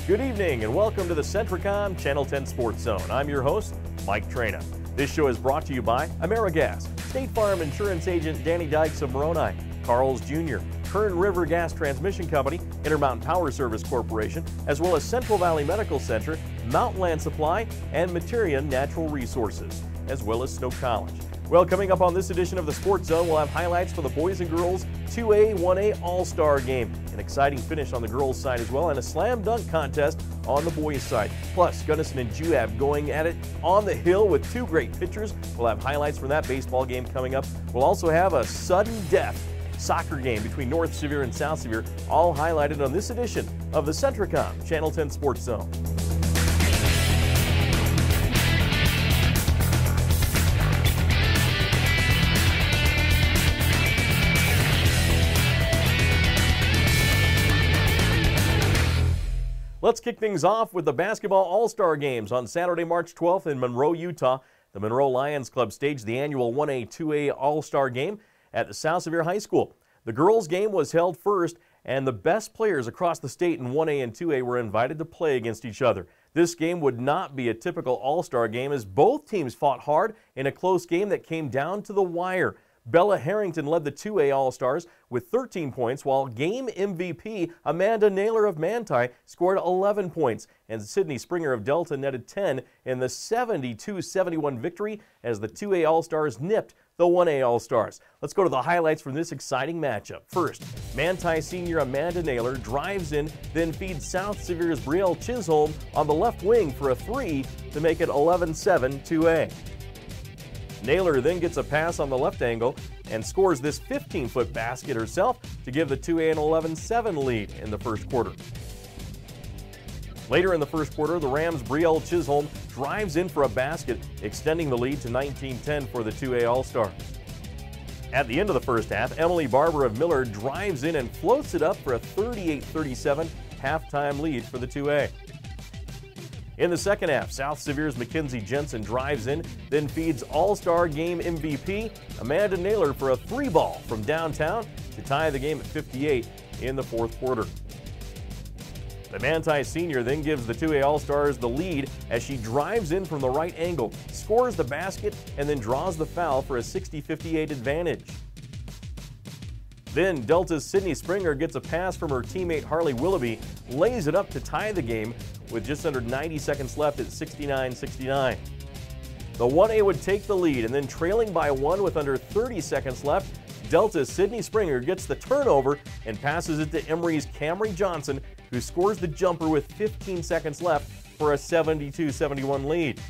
Good evening and welcome to the Centricom Channel 10 Sports Zone. I'm your host, Mike Trena. This show is brought to you by AmeriGas, State Farm Insurance Agent Danny Dykes of Moroni, Carl's Jr., Kern River Gas Transmission Company, Intermountain Power Service Corporation, as well as Central Valley Medical Center, Mountain Land Supply, and Materia Natural Resources, as well as Snow College. Well, coming up on this edition of the Sports Zone, we'll have highlights for the boys and girls 2A, 1A All-Star Game, an exciting finish on the girls' side as well, and a slam dunk contest on the boys' side. Plus, Gunnison and Juab going at it on the hill with two great pitchers. We'll have highlights from that baseball game coming up. We'll also have a sudden death soccer game between North Sevier and South Sevier, all highlighted on this edition of the Centricom Channel 10 Sports Zone. Let's kick things off with the basketball All-Star Games on Saturday, March 12th in Monroe, Utah. The Monroe Lions Club staged the annual 1A, 2A All-Star Game at the South Sevier High School. The girls' game was held first, and the best players across the state in 1A and 2A were invited to play against each other. This game would not be a typical All-Star game as both teams fought hard in a close game that came down to the wire. Bella Harrington led the 2A All-Stars with 13 points, while game MVP Amanda Naylor of Manti scored 11 points, and Sydney Springer of Delta netted 10 in the 72-71 victory as the 2A All-Stars nipped the 1A All-Stars. Let's go to the highlights from this exciting matchup. First, Manti senior Amanda Naylor drives in, then feeds South Sevier's Brielle Chisholm on the left wing for a three to make it 11-7 2A. Naylor then gets a pass on the left angle and scores this 15-foot basket herself to give the 2A an 11-7 lead in the first quarter. Later in the first quarter, the Rams' Brielle Chisholm drives in for a basket, extending the lead to 19-10 for the 2A All-Star. At the end of the first half, Emily Barber of Miller drives in and floats it up for a 38-37 halftime lead for the 2A. In the second half, South Sevier's Mackenzie Jensen drives in, then feeds All-Star Game MVP Amanda Naylor for a three ball from downtown to tie the game at 58 in the fourth quarter. The Manti senior then gives the 2A All-Stars the lead as she drives in from the right angle, scores the basket, and then draws the foul for a 60-58 advantage. Then Delta's Sydney Springer gets a pass from her teammate Harley Willoughby, lays it up to tie the game with just under 90 seconds left at 69-69. The 1A would take the lead, and then trailing by one with under 30 seconds left, Delta's Sydney Springer gets the turnover and passes it to Emory's Camry Johnson, who scores the jumper with 15 seconds left for a 72-71 lead.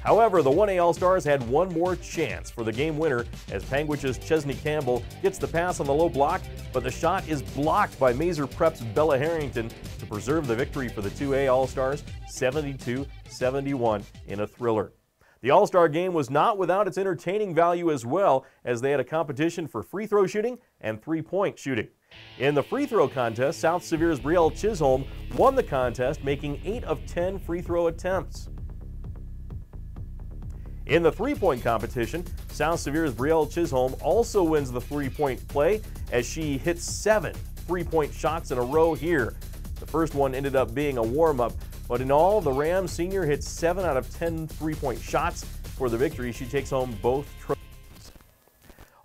However, the 1A All-Stars had one more chance for the game winner as Panguitch's Chesney Campbell gets the pass on the low block, but the shot is blocked by Mazer Prep's Bella Harrington to preserve the victory for the 2A All-Stars 72-71 in a thriller. The All-Star game was not without its entertaining value as well, as they had a competition for free throw shooting and three-point shooting. In the free throw contest, South Sevier's Brielle Chisholm won the contest, making 8 of 10 free throw attempts. In the three-point competition, South Sevier's Brielle Chisholm also wins the three-point play as she hits 7 three-point shots in a row here. The first one ended up being a warm-up, but in all, the Rams senior hits 7 out of 10 three-point shots for the victory. She takes home both trophies.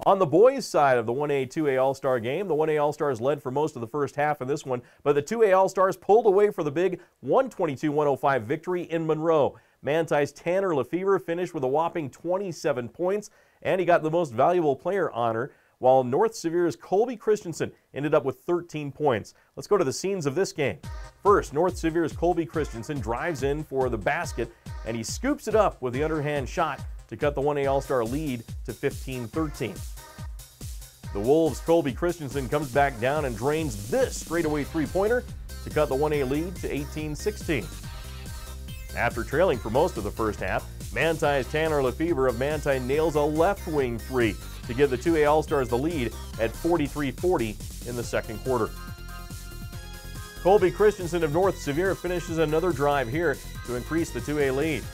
On the boys' side of the 1A, 2A All-Star game, the 1A All-Stars led for most of the first half of this one, but the 2A All-Stars pulled away for the big 122-105 victory in Monroe. Manti's Tanner Lefevre finished with a whopping 27 points, and he got the most valuable player honor, while North Sevier's Colby Christensen ended up with 13 points. Let's go to the scenes of this game. First, North Sevier's Colby Christensen drives in for the basket, and he scoops it up with the underhand shot to cut the 1A All-Star lead to 15-13. The Wolves' Colby Christensen comes back down and drains this straightaway three-pointer to cut the 1A lead to 18-16. After trailing for most of the first half, Manti's Tanner Lefevre of Manti nails a left wing three to give the 2A All-Stars the lead at 43-40 in the second quarter. Colby Christensen of North Sevier finishes another drive here to increase the 2A lead.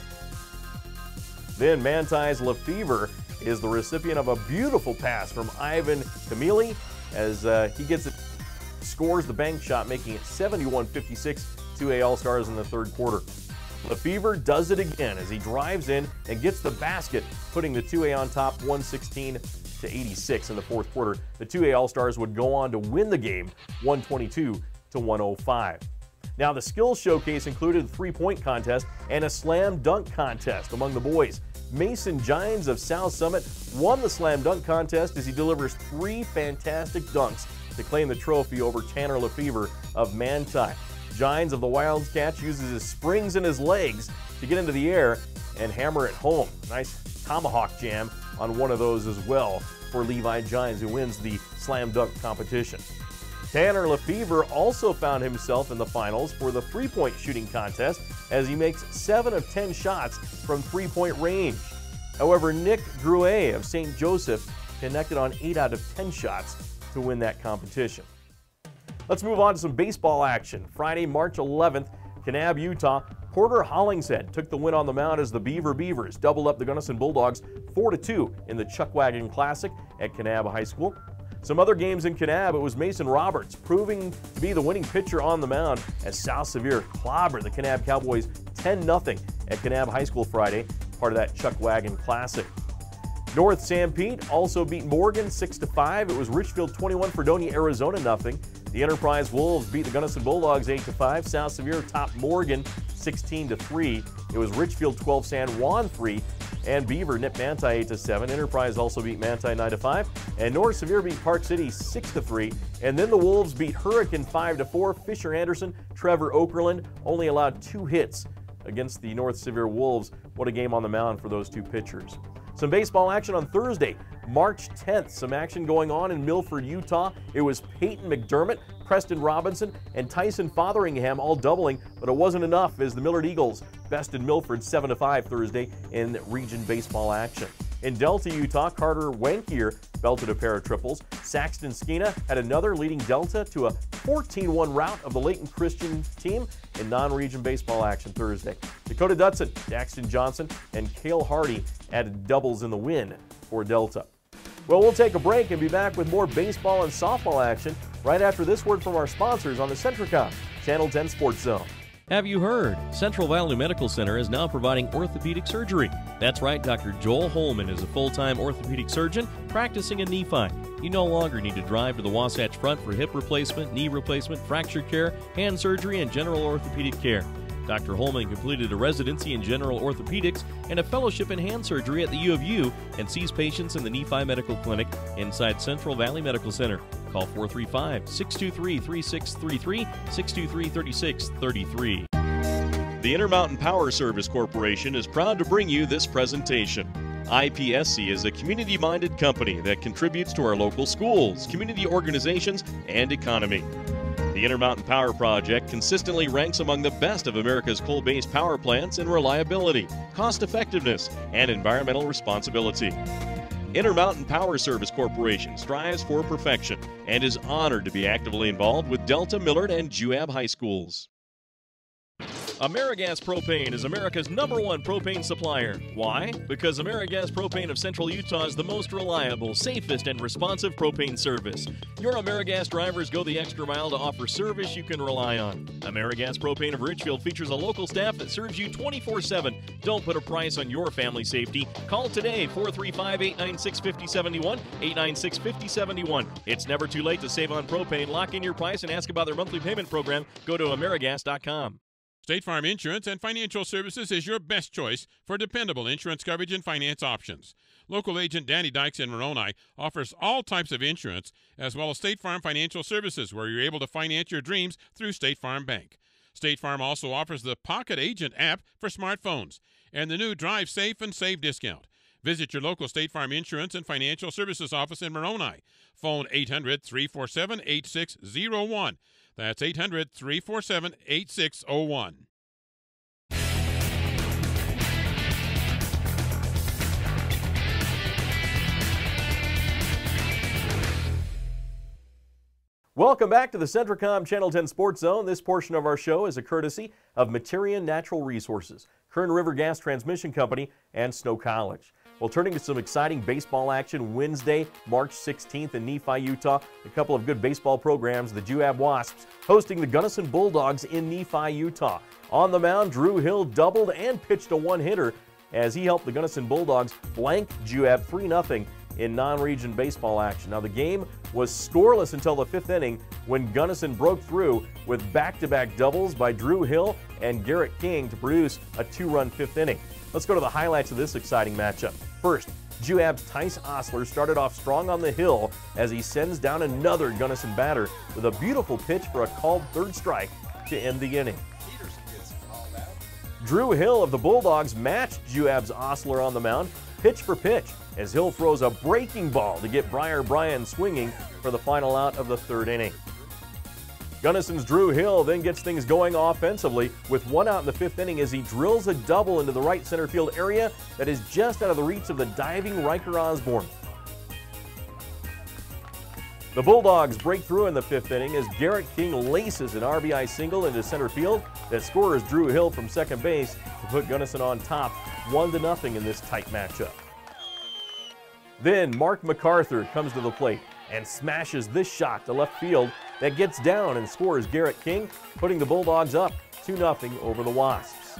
Then Manti's Lefevre is the recipient of a beautiful pass from Ivan Camille as he gets it, scores the bank shot, making it 71-56 2A All-Stars in the third quarter. Lefevre does it again as he drives in and gets the basket, putting the 2A on top 116-86 in the fourth quarter. The 2A All-Stars would go on to win the game 122-105. Now, the skills showcase included a three-point contest and a slam dunk contest among the boys. Mason Gines of South Summit won the slam dunk contest as he delivers 3 fantastic dunks to claim the trophy over Tanner Lefevre of Manti. Gines of the Wildcats uses his springs and his legs to get into the air and hammer it home. Nice tomahawk jam on one of those as well for Levi Gines, who wins the slam dunk competition. Tanner Lefevre also found himself in the finals for the three-point shooting contest as he makes 7 of 10 shots from three-point range. However, Nick Drouet of St. Joseph connected on 8 out of 10 shots to win that competition. Let's move on to some baseball action. Friday, March 11th, Kanab, Utah. Porter Hollingshead took the win on the mound as the Beavers doubled up the Gunnison Bulldogs 4-2 in the Chuckwagon Classic at Kanab High School. Some other games in Kanab, it was Mason Roberts proving to be the winning pitcher on the mound as South Sevier clobbered the Kanab Cowboys 10-0 at Kanab High School Friday, part of that Chuckwagon Classic. North San Pete also beat Morgan 6-5. It was Richfield 21, Fredonia, Arizona 0. The Enterprise Wolves beat the Gunnison Bulldogs 8-5. South Sevier topped Morgan 16-3. It was Richfield 12, San Juan 3, and Beaver nipped Manti 8-7. Enterprise also beat Manti 9-5, and North Sevier beat Park City 6-3. And then the Wolves beat Hurricane 5-4. Fisher Anderson, Trevor Okerlund only allowed 2 hits against the North Sevier Wolves. What a game on the mound for those 2 pitchers. Some baseball action on Thursday, March 10th. Some action going on in Milford, Utah. It was Peyton McDermott, Preston Robinson, and Tyson Fotheringham all doubling, but it wasn't enough as the Millard Eagles bested Milford 7-5 Thursday in region baseball action. In Delta, Utah, Carter Wankier belted a pair of triples. Saxton Skeena had another, leading Delta to a 14-1 rout of the Layton Christian team in non-region baseball action Thursday. Dakota Dutson, Daxton Johnson, and Cale Hardy added doubles in the win for Delta. Well, we'll take a break and be back with more baseball and softball action right after this word from our sponsors on the Centricom Channel 10 Sports Zone. Have you heard? Central Valley Medical Center is now providing orthopedic surgery. That's right, Dr. Joel Holman is a full-time orthopedic surgeon practicing in Nephi. You no longer need to drive to the Wasatch Front for hip replacement, knee replacement, fracture care, hand surgery, and general orthopedic care. Dr. Holman completed a residency in general orthopedics and a fellowship in hand surgery at the U of U and sees patients in the Nephi Medical Clinic inside Central Valley Medical Center. Call 435-623-3633, 623-3633. The Intermountain Power Service Corporation is proud to bring you this presentation. IPSC is a community-minded company that contributes to our local schools, community organizations, and economy. The Intermountain Power Project consistently ranks among the best of America's coal-based power plants in reliability, cost-effectiveness, and environmental responsibility. Intermountain Power Service Corporation strives for perfection and is honored to be actively involved with Delta, Millard, and Juab High Schools. AmeriGas Propane is America's #1 propane supplier. Why? Because AmeriGas Propane of Central Utah is the most reliable, safest, and responsive propane service. Your AmeriGas drivers go the extra mile to offer service you can rely on. AmeriGas Propane of Richfield features a local staff that serves you 24/7. Don't put a price on your family safety. Call today, 435-896-5071, 896-5071. It's never too late to save on propane. Lock in your price and ask about their monthly payment program. Go to AmeriGas.com. State Farm Insurance and Financial Services is your best choice for dependable insurance coverage and finance options. Local agent Danny Dykes in Moroni offers all types of insurance, as well as State Farm Financial Services, where you're able to finance your dreams through State Farm Bank. State Farm also offers the Pocket Agent app for smartphones and the new Drive Safe and Save discount. Visit your local State Farm Insurance and Financial Services office in Moroni. Phone 800-347-8601. That's 800-347-8601. Welcome back to the Centricom Channel 10 Sports Zone. This portion of our show is a courtesy of Materian Natural Resources, Kern River Gas Transmission Company, and Snow College. Well, turning to some exciting baseball action Wednesday, March 16th in Nephi, Utah. A couple of good baseball programs. The Juab Wasps hosting the Gunnison Bulldogs in Nephi, Utah. On the mound, Drew Hill doubled and pitched a one-hitter as he helped the Gunnison Bulldogs blank Juab 3-0 in non-region baseball action. Now, the game was scoreless until the 5th inning when Gunnison broke through with back-to-back doubles by Drew Hill and Garrett King to produce a 2-run 5th inning. Let's go to the highlights of this exciting matchup. First, Juab's Tice Osler started off strong on the hill as he sends down another Gunnison batter with a beautiful pitch for a called third strike to end the inning. Drew Hill of the Bulldogs matched Juab's Osler on the mound, pitch for pitch, as Hill throws a breaking ball to get Briar Bryan swinging for the final out of the 3rd inning. Gunnison's Drew Hill then gets things going offensively with 1 out in the 5th inning as he drills a double into the right center field area that is just out of the reach of the diving Riker Osborne. The Bulldogs break through in the 5th inning as Garrett King laces an RBI single into center field that scores Drew Hill from second base to put Gunnison on top 1-0 in this tight matchup. Then Mark MacArthur comes to the plate and smashes this shot to left field that gets down and scores Garrett King, putting the Bulldogs up 2-0 over the Wasps.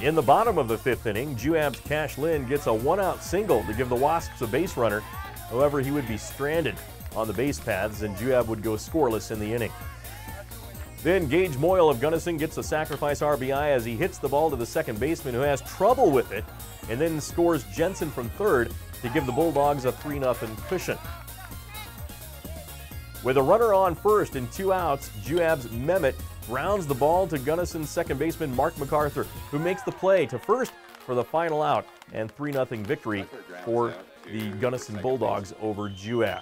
In the bottom of the 5th inning, Juab's Cash Lynn gets a 1-out single to give the Wasps a base runner. However, he would be stranded on the base paths and Juab would go scoreless in the inning. Then Gage Moyle of Gunnison gets a sacrifice RBI as he hits the ball to the second baseman who has trouble with it and then scores Jensen from third to give the Bulldogs a 3-0 cushion. With a runner on first and 2 outs, Juab's Mehmet grounds the ball to Gunnison's second baseman Mark MacArthur, who makes the play to first for the final out and 3-0 victory for the Gunnison Bulldogs over Juab.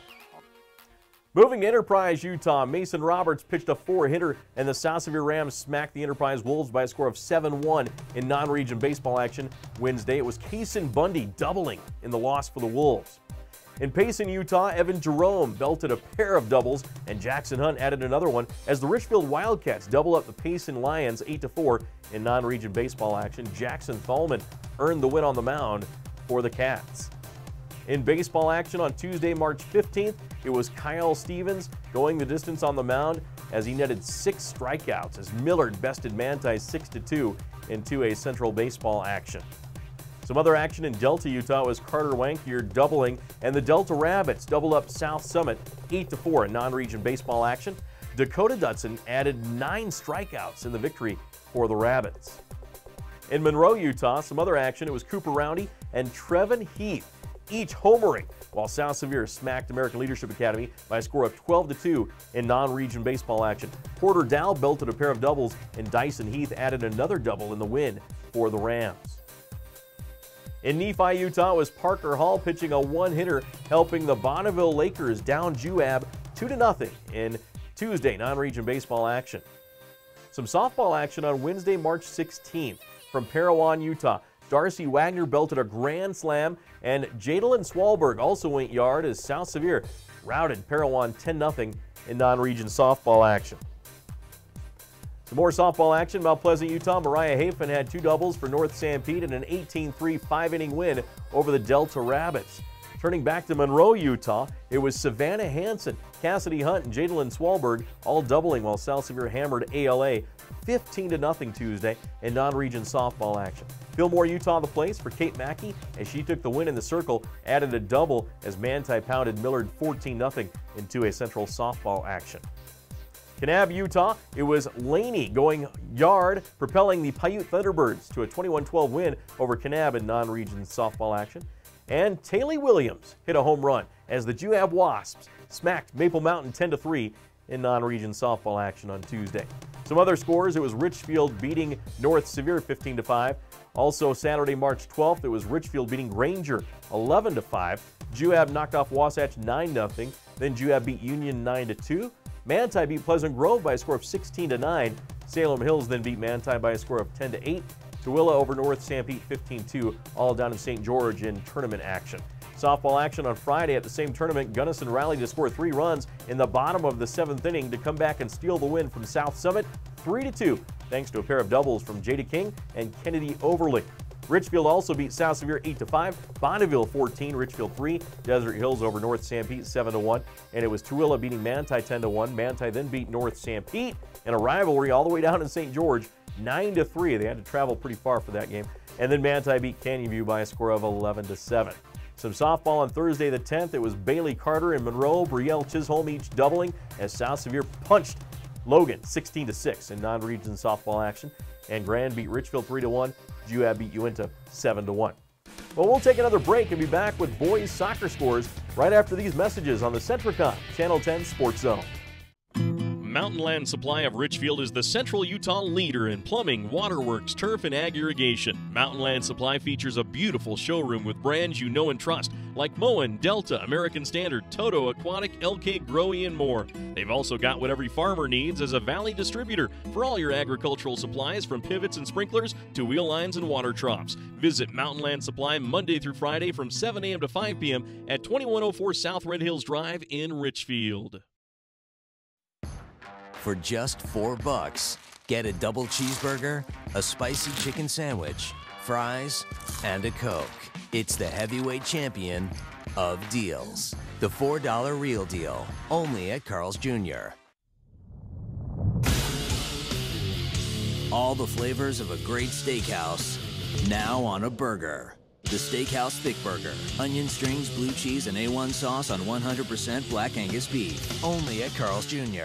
Moving to Enterprise, Utah, Mason Roberts pitched a 4-hitter and the South Sevier Rams smacked the Enterprise Wolves by a score of 7-1 in non-region baseball action Wednesday. It was Kaysen Bundy doubling in the loss for the Wolves. In Payson, Utah, Evan Jerome belted a pair of doubles and Jackson Hunt added another one as the Richfield Wildcats double up the Payson Lions 8-4 in non-region baseball action. Jackson Thalman earned the win on the mound for the Cats. In baseball action on Tuesday, March 15th, it was Kyle Stevens going the distance on the mound as he netted 6 strikeouts as Millard bested Manti 6-2 in 2A Central baseball action. Some other action in Delta, Utah was Carter Wankier doubling, and the Delta Rabbits doubled up South Summit 8-4 in non-region baseball action. Dakota Dutson added 9 strikeouts in the victory for the Rabbits. In Monroe, Utah, some other action, it was Cooper Roundy and Trevin Heath, each homering, while South Sevier smacked American Leadership Academy by a score of 12-2 in non-region baseball action. Porter Dow belted a pair of doubles, and Dyson Heath added another double in the win for the Rams. In Nephi, Utah, was Parker Hall pitching a 1-hitter, helping the Bonneville Lakers down Juab 2-0 in Tuesday non-region baseball action. Some softball action on Wednesday, March 16th from Parowan, Utah. Darcy Wagner belted a grand slam, and Jadalyn Swalberg also went yard as South Sevier routed Parowan 10-0 in non-region softball action. Some more softball action. Mount Pleasant, Utah. Mariah Hafen had 2 doubles for North Sanpete and an 18-3 5-inning win over the Delta Rabbits. Turning back to Monroe, Utah, it was Savannah Hansen, Cassidy Hunt, and Jadalyn Swalberg all doubling while South Sevier hammered ALA 15-0 Tuesday in non-region softball action. Fillmore, Utah, the place for Kate Mackey as she took the win in the circle, added a double as Manti pounded Millard 14-0 in 2A Central softball action. Kanab, Utah, it was Laney going yard, propelling the Paiute Thunderbirds to a 21-12 win over Kanab in non-region softball action. And Taylor Williams hit a home run as the Juab Wasps smacked Maple Mountain 10-3 in non-region softball action on Tuesday. Some other scores, it was Richfield beating North Sevier 15-5. Also Saturday, March 12th, it was Richfield beating Granger 11-5. Juab knocked off Wasatch 9-0. Then Juab beat Union 9-2. Manti beat Pleasant Grove by a score of 16-9. Salem Hills then beat Manti by a score of 10-8. Tooele over North Sanpete 15-2, all down in St. George in tournament action. Softball action on Friday at the same tournament, Gunnison rallied to score 3 runs in the bottom of the 7th inning to come back and steal the win from South Summit 3-2, thanks to a pair of doubles from Jada King and Kennedy Overley. Richfield also beat South Sevier 8-5. Bonneville 14, Richfield 3. Desert Hills over North Sanpete 7-1. And it was Tooele beating Manti 10-1. Manti then beat North Sanpete in a rivalry all the way down in St. George 9-3. They had to travel pretty far for that game. And then Manti beat Canyon View by a score of 11-7. Some softball on Thursday the 10th. It was Bailey Carter and Monroe, Brielle Chisholm each doubling as South Sevier punched Logan 16-6 in non-region softball action. And Grand beat Richfield 3-1. Juab beat Uinta 7-1. Well, we'll take another break and be back with boys soccer scores right after these messages on the Centricom Channel 10 Sports Zone. Mountain Land Supply of Richfield is the Central Utah leader in plumbing, waterworks, turf, and ag irrigation. Mountain Land Supply features a beautiful showroom with brands you know and trust, like Moen, Delta, American Standard, Toto, Aquatic, LK, Growy, and more. They've also got what every farmer needs as a Valley distributor for all your agricultural supplies, from pivots and sprinklers to wheel lines and water troughs. Visit Mountain Land Supply Monday through Friday from 7 a.m. to 5 p.m. at 2104 South Red Hills Drive in Richfield. For just $4, get a double cheeseburger, a spicy chicken sandwich, fries, and a Coke. It's the heavyweight champion of deals. The $4 Real Deal, only at Carl's Jr. All the flavors of a great steakhouse, now on a burger. The Steakhouse Thick Burger. Onion strings, blue cheese, and A1 sauce on 100% Black Angus beef, only at Carl's Jr.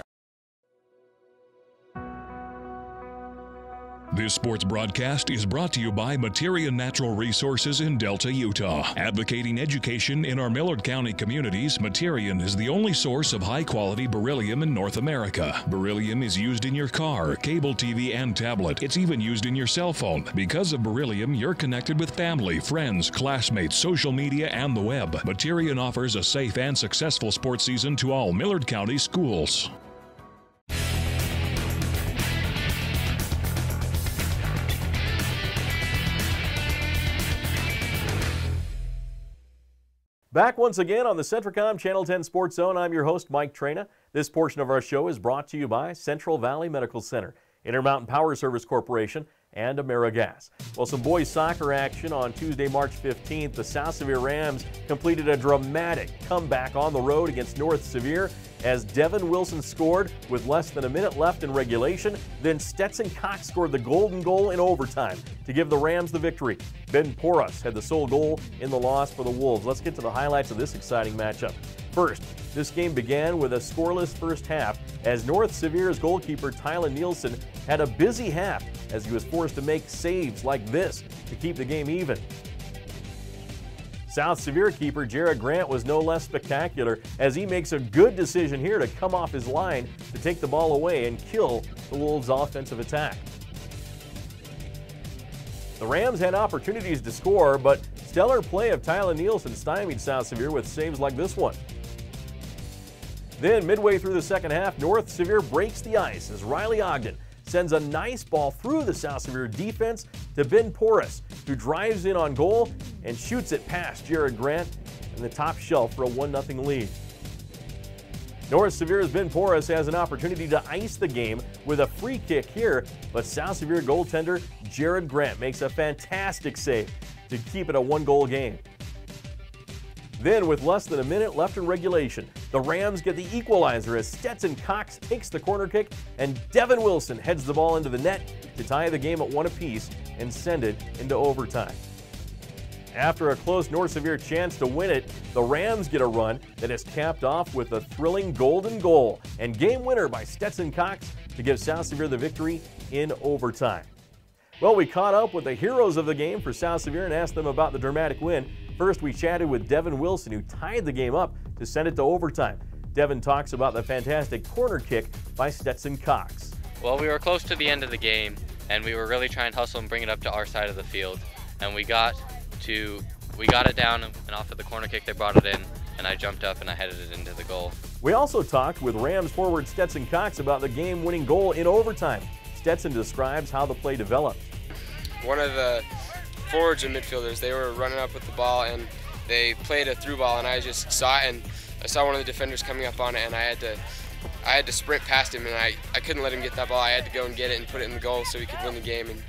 This sports broadcast is brought to you by Materia Natural Resources in Delta, Utah. Advocating education in our Millard County communities, Materian is the only source of high-quality beryllium in North America. Beryllium is used in your car, cable TV, and tablet. It's even used in your cell phone. Because of beryllium, you're connected with family, friends, classmates, social media, and the web. Materian offers a safe and successful sports season to all Millard County schools. Back once again on the Centricom Channel 10 Sports Zone. I'm your host, Mike Trena. This portion of our show is brought to you by Central Valley Medical Center, Intermountain Power Service Corporation, and AmeriGas. Well, some boys soccer action on Tuesday, March 15th. The South Sevier Rams completed a dramatic comeback on the road against North Sevier as Devin Wilson scored with less than a minute left in regulation. Then Stetson Cox scored the golden goal in overtime to give the Rams the victory. Ben Porras had the sole goal in the loss for the Wolves. Let's get to the highlights of this exciting matchup. First, this game began with a scoreless first half as North Sevier's goalkeeper Tylen Nielsen had a busy half as he was forced to make saves like this to keep the game even. South Sevier keeper Jared Grant was no less spectacular as he makes a good decision here to come off his line to take the ball away and kill the Wolves' offensive attack. The Rams had opportunities to score, but stellar play of Tylen Nielsen stymied South Sevier with saves like this one. Then, midway through the second half, North Sevier breaks the ice as Riley Ogden sends a nice ball through the South Sevier defense to Ben Porras, who drives in on goal and shoots it past Jared Grant in the top shelf for a 1-0 lead. North Sevier's Ben Porras has an opportunity to ice the game with a free kick here, but South Sevier goaltender Jared Grant makes a fantastic save to keep it a one-goal game. Then, with less than a minute left in regulation, the Rams get the equalizer as Stetson Cox takes the corner kick and Devin Wilson heads the ball into the net to tie the game at 1 apiece and send it into overtime. After a close North Sevier chance to win it, the Rams get a run that is capped off with a thrilling golden goal and game winner by Stetson Cox to give South Sevier the victory in overtime. Well, we caught up with the heroes of the game for South Sevier and asked them about the dramatic win. First, we chatted with Devin Wilson, who tied the game up to send it to overtime. Devin talks about the fantastic corner kick by Stetson Cox. Well, we were close to the end of the game, and we were really trying to hustle and bring it up to our side of the field. And we got it down, and off of the corner kick, they brought it in, and I jumped up and I headed it into the goal. We also talked with Rams forward Stetson Cox about the game-winning goal in overtime. Stetson describes how the play developed. One of the forwards and midfielders, they were running up with the ball and they played a through ball, and I just saw it, and I saw one of the defenders coming up on it, and I had to sprint past him, and I couldn't let him get that ball. I had to go and get it and put it in the goal so we could win the game, and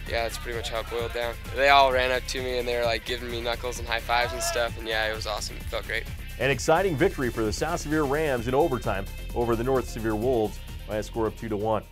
yeah, that's pretty much how it boiled down. They all ran up to me and they were like giving me knuckles and high fives and stuff, and yeah, it was awesome. It felt great. An exciting victory for the South Sevier Rams in overtime over the North Sevier Wolves by a score of 2-1.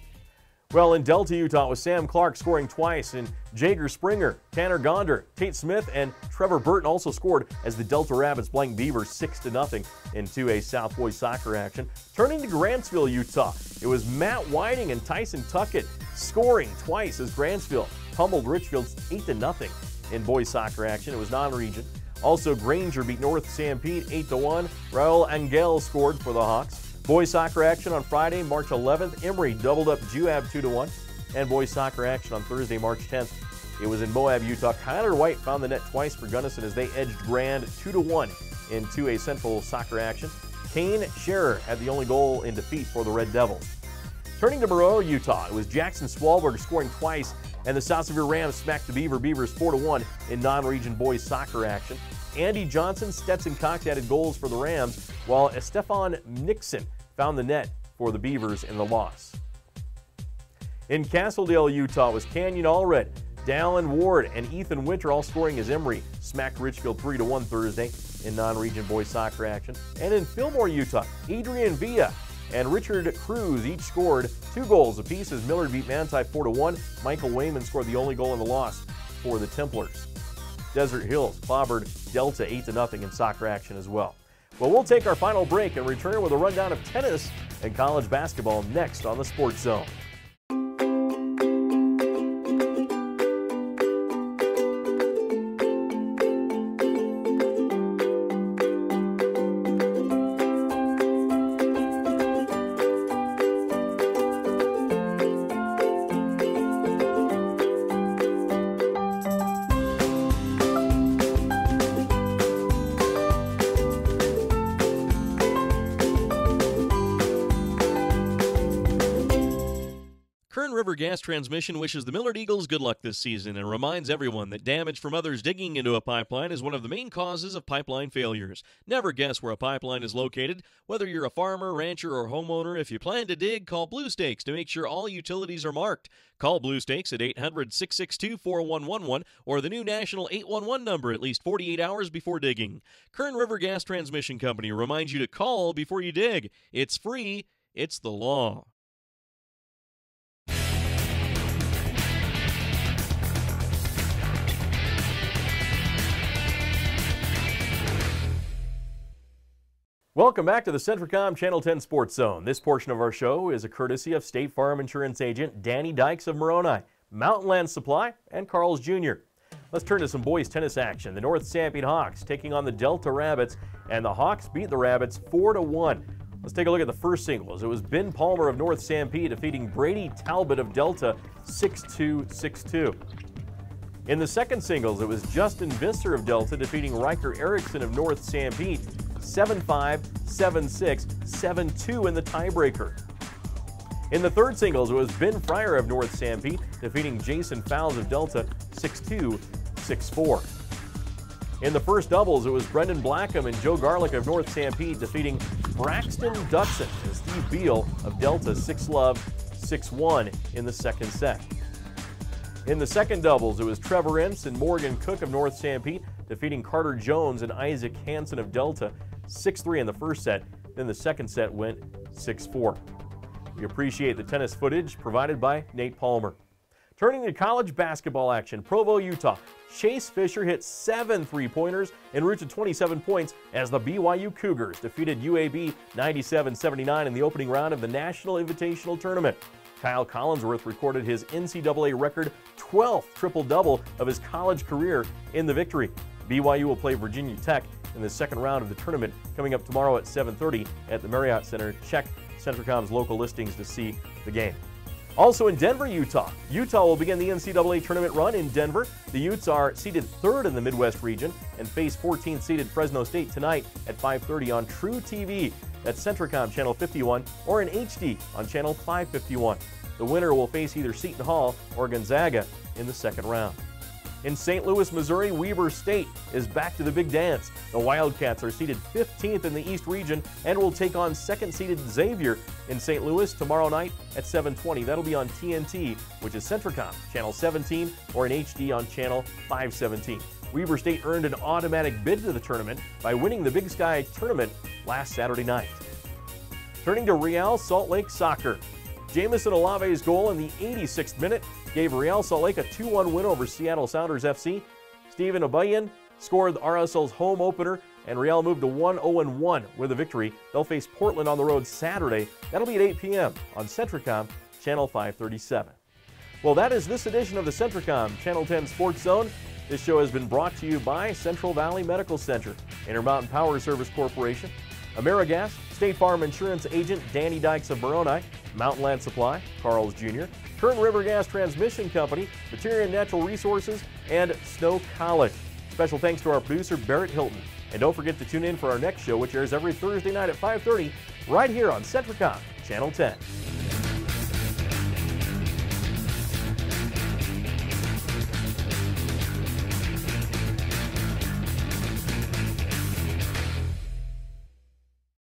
Well, in Delta, Utah, it was Sam Clark scoring twice, and Jager Springer, Tanner Gonder, Tate Smith, and Trevor Burton also scored as the Delta Rabbits blanked Beavers 6-0 in 2A South Boys soccer action. Turning to Grantsville, Utah, it was Matt Whiting and Tyson Tuckett scoring twice as Grantsville pummeled Richfield 8-0 in boys soccer action. It was non-region. Also, Granger beat North Sanpete 8-1. Raul Angel scored for the Hawks. Boys soccer action on Friday, March 11th. Emory doubled up Juab 2-1. And boys soccer action on Thursday, March 10th. It was in Moab, Utah. Kyler White found the net twice for Gunnison as they edged Grand 2-1 in 2A Central soccer action. Kane Scherer had the only goal in defeat for the Red Devils. Turning to Monroe, Utah, it was Jackson Swalberg scoring twice, and the South Sevier Rams smacked the Beavers 4-1 in non-region boys soccer action. Andy Johnson, Stetson Cox added goals for the Rams, while Estefan Nixon found the net for the Beavers in the loss. In Castledale, Utah, it was Canyon Allred, Dallin Ward, and Ethan Winter all scoring as Emory smacked Richfield 3-1 Thursday in non-region boys soccer action. And in Fillmore, Utah, Adrian Villa and Richard Cruz each scored 2 goals apiece as Millard beat Manti 4-1. Michael Wayman scored the only goal in the loss for the Templars. Desert Hills clobbered Delta 8-0 in soccer action as well. Well, we'll take our final break and return with a rundown of tennis and college basketball next on the Sports Zone. River Gas Transmission wishes the Millard Eagles good luck this season and reminds everyone that damage from others digging into a pipeline is one of the main causes of pipeline failures. Never guess where a pipeline is located. Whether you're a farmer, rancher, or homeowner, if you plan to dig, call Blue Stakes to make sure all utilities are marked. Call Blue Stakes at 800-662-4111 or the new national 811 number at least 48 hours before digging. Kern River Gas Transmission Company reminds you to call before you dig. It's free. It's the law. Welcome back to the Centricom Channel 10 Sports Zone. This portion of our show is a courtesy of State Farm Insurance Agent Danny Dykes of Moroni, Mountain Land Supply, and Carl's Jr. Let's turn to some boys tennis action. The North Sanpete Hawks taking on the Delta Rabbits, and the Hawks beat the Rabbits 4-1. Let's take a look at the first singles. It was Ben Palmer of North Sanpete defeating Brady Talbot of Delta 6-2, 6-2. In the second singles, it was Justin Visser of Delta defeating Riker Erickson of North Sanpete 7-5, 7-6, 7-2 in the tiebreaker. In the third singles, it was Ben Fryer of North Sanpete defeating Jason Fowles of Delta 6-2, 6-4. In the first doubles, it was Brendan Blackham and Joe Garlick of North Sanpete defeating Braxton Dutson and Steve Beal of Delta 6-love, 6-1 in the second set. In the second doubles, it was Trevor Ince and Morgan Cook of North Sanpete defeating Carter Jones and Isaac Hansen of Delta 6-3 in the first set. Then the second set went 6-4. We appreciate the tennis footage provided by Nate Palmer. Turning to college basketball action, Provo, Utah. Chase Fisher hit 7 three-pointers en route to 27 points as the BYU Cougars defeated UAB 97-79 in the opening round of the National Invitational Tournament. Kyle Collinsworth recorded his NCAA record 12th triple-double of his college career in the victory. BYU will play Virginia Tech in the second round of the tournament coming up tomorrow at 7:30 at the Marriott Center. Check Centricom's local listings to see the game. Also in Denver, Utah. Utah will begin the NCAA tournament run in Denver. The Utes are seeded third in the Midwest region and face 14th seeded Fresno State tonight at 5:30 on True TV. That's Centricom Channel 51 or in HD on Channel 551. The winner will face either Seton Hall or Gonzaga in the second round. In St. Louis, Missouri, Weber State is back to the big dance. The Wildcats are seeded 15th in the East region and will take on second-seeded Xavier in St. Louis tomorrow night at 7:20. That'll be on TNT, which is Centricom, Channel 17, or in HD on Channel 517. Weber State earned an automatic bid to the tournament by winning the Big Sky tournament last Saturday night. Turning to Real Salt Lake soccer. Jamison Olave's goal in the 86th minute gave Real Salt Lake a 2-1 win over Seattle Sounders FC. Stephen Obayan scored RSL's home opener, and Real moved to 1-0-1 with a victory. They'll face Portland on the road Saturday. That'll be at 8 p.m. on Centricom, Channel 537. Well, that is this edition of the Centricom Channel 10 Sports Zone. This show has been brought to you by Central Valley Medical Center, Intermountain Power Service Corporation, AmeriGas, State Farm Insurance Agent Danny Dykes of Moroni, Mountain Land Supply, Carl's Jr., Kern River Gas Transmission Company, Material Natural Resources, and Snow College. Special thanks to our producer, Barrett Hilton. And don't forget to tune in for our next show, which airs every Thursday night at 5:30, right here on Centricom, Channel 10.